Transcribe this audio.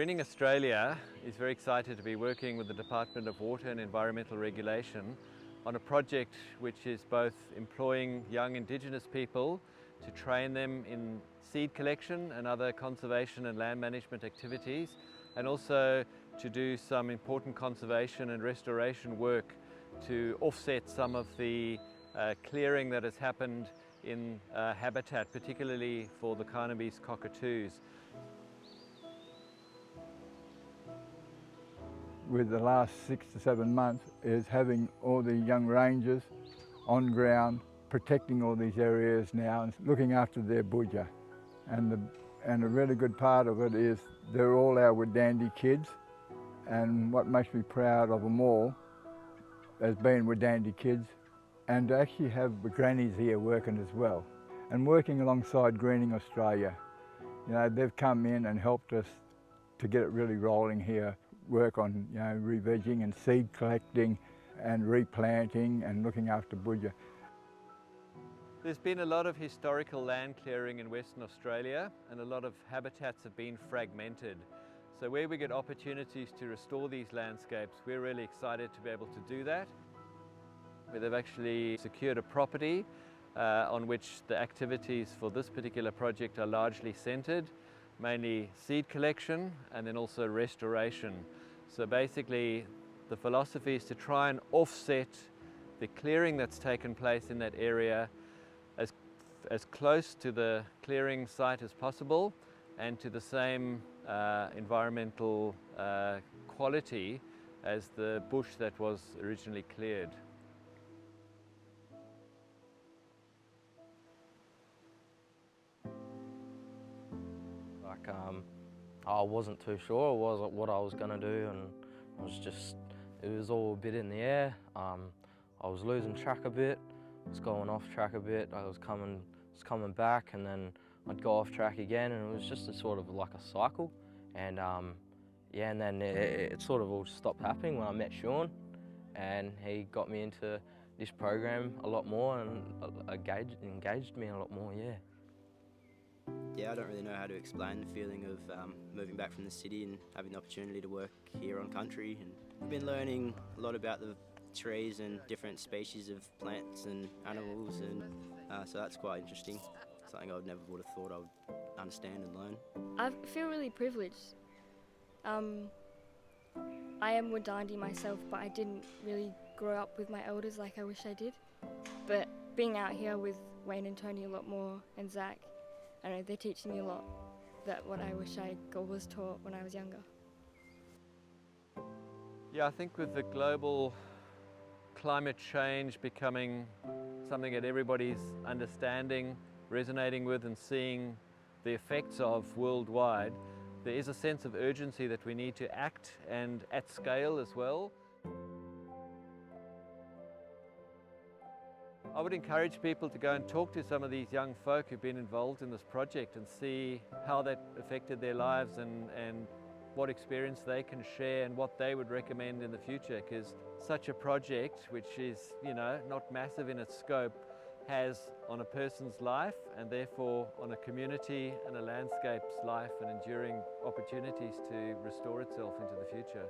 Greening Australia is very excited to be working with the Department of Water and Environmental Regulation on a project which is both employing young Indigenous people to train them in seed collection and other conservation and land management activities, and also to do some important conservation and restoration work to offset some of the clearing that has happened in habitat, particularly for the Carnaby's cockatoos. With the last 6 to 7 months is having all the young rangers on ground, protecting all these areas now and looking after their boodja. And a really good part of it is they're all our Wadandi kids, and what makes me proud of them all as being Wadandi kids, and to actually have the grannies here working as well. And working alongside Greening Australia, you know, they've come in and helped us to get it really rolling here. Work on, you know, re-vegging and seed collecting and replanting and looking after boodja. There's been a lot of historical land clearing in Western Australia, and a lot of habitats have been fragmented. So where we get opportunities to restore these landscapes, we're really excited to be able to do that. Where they've actually secured a property on which the activities for this particular project are largely centred, mainly seed collection and then also restoration. So basically the philosophy is to try and offset the clearing that's taken place in that area as close to the clearing site as possible and to the same environmental quality as the bush that was originally cleared. I wasn't too sure what I was going to do, and it was all a bit in the air. I was losing track a bit, I was going off track a bit, I was coming back, and then I'd go off track again, and it was just a sort of like a cycle. And yeah, and then it sort of all stopped happening when I met Sean, and he got me into this program a lot more and engaged me a lot more, yeah. Yeah, I don't really know how to explain the feeling of moving back from the city and having the opportunity to work here on country. And I've been learning a lot about the trees and different species of plants and animals, and so that's quite interesting. Something I would have thought I would understand and learn. I feel really privileged. I am Wadandi myself, but I didn't really grow up with my elders like I wish I did. But being out here with Wayne and Tony a lot more, and Zach, I don't know, they're teaching me a lot that what I wish I was taught when I was younger. Yeah, I think with the global climate change becoming something that everybody's understanding, resonating with and seeing the effects of worldwide, there is a sense of urgency that we need to act, and at scale as well. I would encourage people to go and talk to some of these young folk who've been involved in this project and see how that affected their lives and what experience they can share and what they would recommend in the future, because such a project, which is, you know, not massive in its scope, has on a person's life and therefore on a community and a landscape's life and enduring opportunities to restore itself into the future.